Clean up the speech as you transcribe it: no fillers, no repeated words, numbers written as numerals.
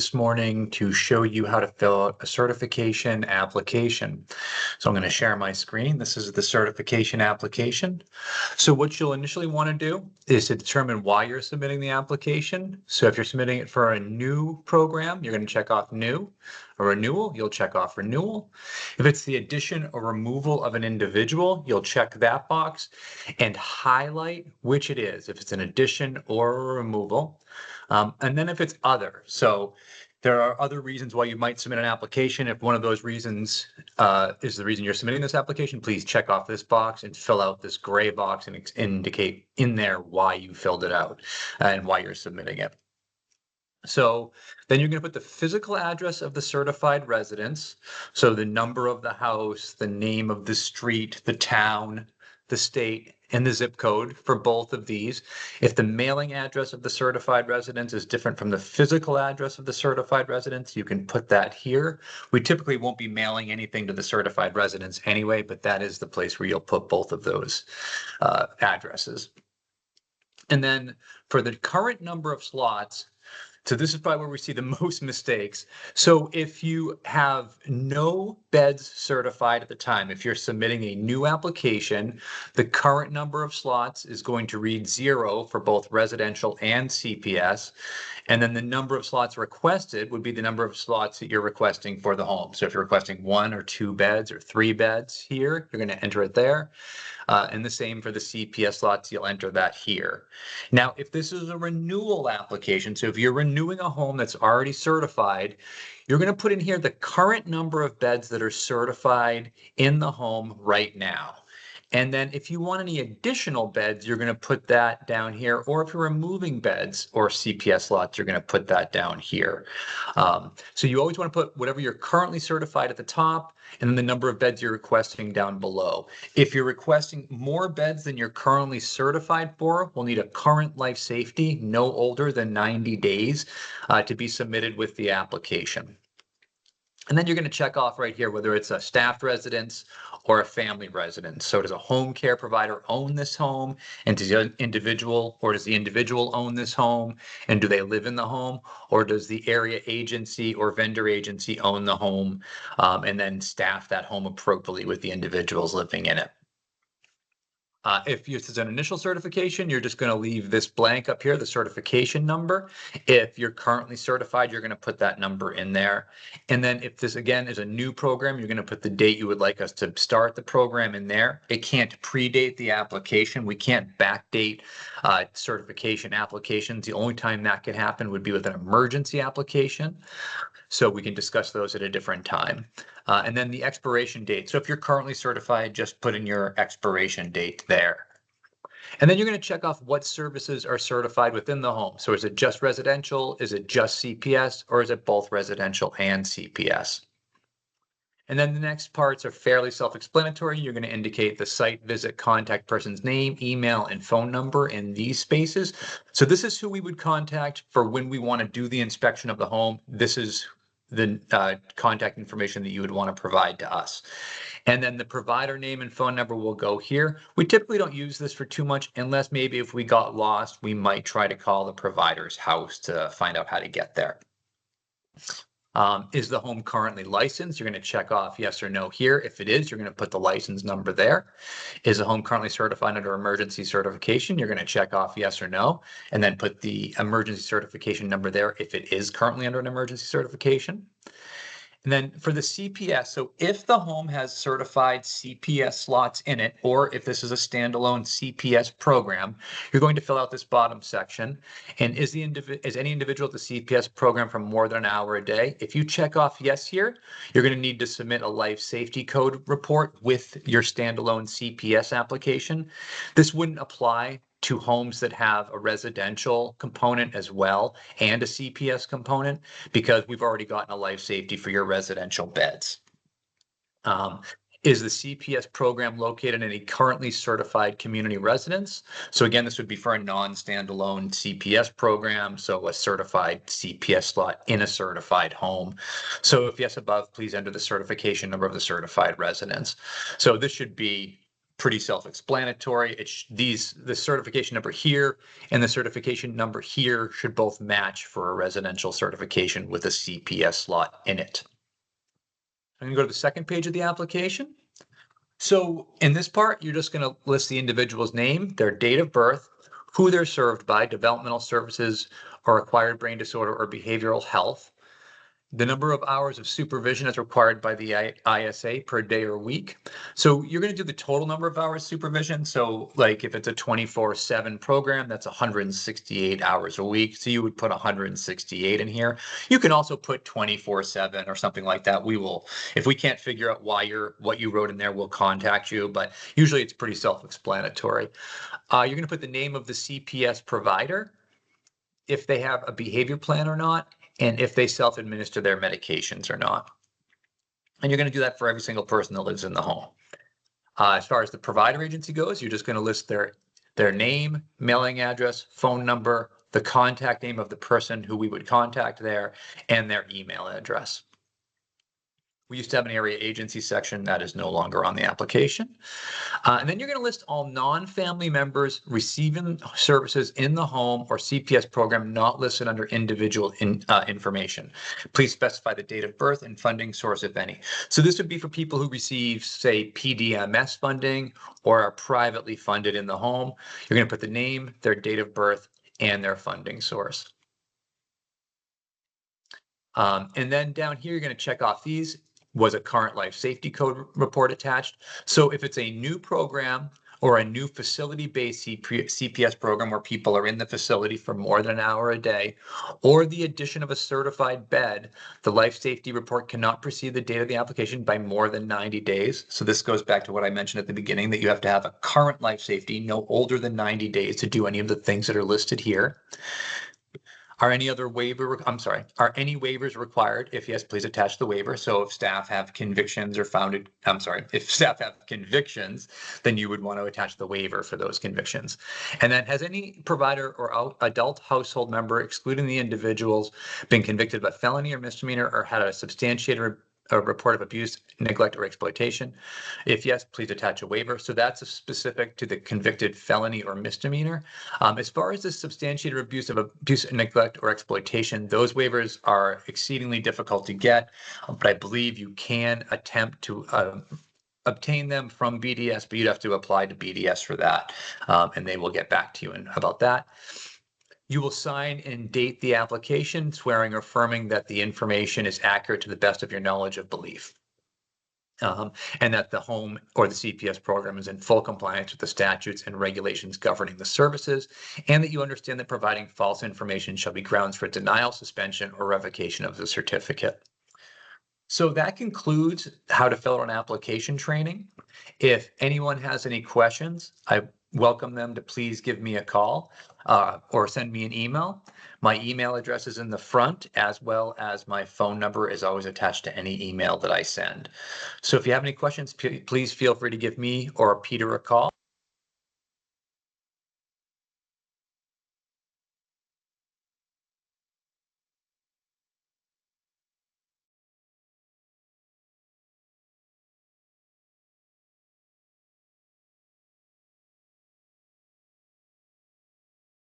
this morning to show you how to fill out a certification application. So I'm going to share my screen. This is the certification application. So what you'll initially want to do is to determine why you're submitting the application. So if you're submitting it for a new program, you're going to check off new. A renewal, you'll check off renewal. If it's the addition or removal of an individual, you'll check that box and highlight which it is, if it's an addition or a removal. And then if it's other, so there are other reasons why you might submit an application. If one of those reasons is the reason you're submitting this application, please check off this box and fill out this gray box and indicate in there why you filled it out and why you're submitting it. So then you're going to put the physical address of the certified residence. So the number of the house, the name of the street, the town, the state, and the zip code for both of these. If the mailing address of the certified residence is different from the physical address of the certified residence, you can put that here. We typically won't be mailing anything to the certified residence anyway, but that is the place where you'll put both of those addresses. And then for the current number of slots, so this is probably where we see the most mistakes. So if you have no beds certified at the time, if you're submitting a new application, the current number of slots is going to read 0 for both residential and CPS. And then the number of slots requested would be the number of slots that you're requesting for the home. So if you're requesting 1 or 2 beds or 3 beds here, you're going to enter it there. And the same for the CPS slots, you'll enter that here. Now, if this is a renewal application, so if you're renewing a home that's already certified, you're going to put in here the current number of beds that are certified in the home right now. And then if you want any additional beds, you're going to put that down here. Or if you're removing beds or CPS slots, you're going to put that down here. So you always want to put whatever you're currently certified at the top and then the number of beds you're requesting down below. If you're requesting more beds than you're currently certified for, we'll need a current life safety no older than 90 days to be submitted with the application. And then you're going to check off right here whether it's a staffed residence or a family residence. So does a home care provider own this home? And does the individual own this home? And do they live in the home? Or does the area agency or vendor agency own the home and then staff that home appropriately with the individuals living in it? If this is an initial certification, you're just going to leave this blank up here, the certification number. If you're currently certified, you're going to put that number in there. And then if this, again, is a new program, you're going to put the date you would like us to start the program in there. It can't predate the application. We can't backdate certification applications. The only time that can happen would be with an emergency application. So we can discuss those at a different time. And then the expiration date. So if you're currently certified, just put in your expiration date there. And then you're going to check off what services are certified within the home. So is it just residential? Is it just CPS? Or is it both residential and CPS? And then the next parts are fairly self-explanatory. You're going to indicate the site visit contact person's name, email, and phone number in these spaces. So this is who we would contact for when we want to do the inspection of the home. This is the contact information that you would want to provide to us. And then the provider name and phone number will go here. We typically don't use this for too much unless maybe if we got lost, we might try to call the provider's house to find out how to get there. Is the home currently licensed? You're going to check off yes or no here. If it is, you're going to put the license number there. Is the home currently certified under emergency certification? You're going to check off yes or no, and then put the emergency certification number there if it is currently under an emergency certification. And then for the CPS, so if the home has certified CPS slots in it, or if this is a standalone CPS program, you're going to fill out this bottom section. And is any individual at the CPS program for more than an hour a day? If you check off yes here, you're going to need to submit a life safety code report with your standalone CPS application. This wouldn't apply to homes that have a residential component as well and a CPS component because we've already gotten a life safety for your residential beds. Is the CPS program located in a currently certified community residence? So again, this would be for a non-standalone CPS program, so a certified CPS slot in a certified home. So if yes above, please enter the certification number of the certified residence. So this should be pretty self-explanatory. The certification number here and the certification number here should both match for a residential certification with a CPS slot in it. I'm going to go to the second page of the application. So in this part, you're just going to list the individual's name, their date of birth, who they're served by, developmental services or acquired brain disorder or behavioral health, the number of hours of supervision as required by the ISA per day or week. So you're going to do the total number of hours supervision. So like if it's a 24/7 program, that's 168 hours a week. So you would put 168 in here. You can also put 24/7 or something like that. We will, if we can't figure out what you wrote in there, we'll contact you. But usually it's pretty self-explanatory. You're going to put the name of the CPS provider, if they have a behavior plan or not, and if they self-administer their medications or not. And you're going to do that for every single person that lives in the home. As far as the provider agency goes, you're just going to list their name, mailing address, phone number, the contact name of the person who we would contact there, and their email address. We used to have an area agency section that is no longer on the application. And then you're going to list all non-family members receiving services in the home or CPS program not listed under individual information. Please specify the date of birth and funding source, if any. So this would be for people who receive, say, PDMS funding or are privately funded in the home. You're going to put the name, their date of birth, and their funding source. And then down here, you're going to check off these. Was a current life safety code report attached? So if it's a new program or a new facility-based CPS program where people are in the facility for more than an hour a day, or the addition of a certified bed, the life safety report cannot precede the date of the application by more than 90 days. So this goes back to what I mentioned at the beginning, that you have to have a current life safety no older than 90 days to do any of the things that are listed here. Are any waivers required? If yes, please attach the waiver. So if staff have convictions or if staff have convictions, then you would want to attach the waiver for those convictions. And then, has any provider or adult household member, excluding the individuals, been convicted of a felony or misdemeanor or had a substantiated report of abuse, neglect, or exploitation? If yes, please attach a waiver. So that's specific to the convicted felony or misdemeanor. As far as the substantiated abuse, neglect, or exploitation, those waivers are exceedingly difficult to get, but I believe you can attempt to obtain them from BDS, but you'd have to apply to BDS for that, and they will get back to you about that. You will sign and date the application, swearing or affirming that the information is accurate to the best of your knowledge of belief, and that the home or the CPS program is in full compliance with the statutes and regulations governing the services, and that you understand that providing false information shall be grounds for denial, suspension, or revocation of the certificate. So that concludes how to fill out an application training. If anyone has any questions, I welcome them to please give me a call or send me an email. My email address is in the front, as well as my phone number is always attached to any email that I send. So if you have any questions, please feel free to give me or Peter a call.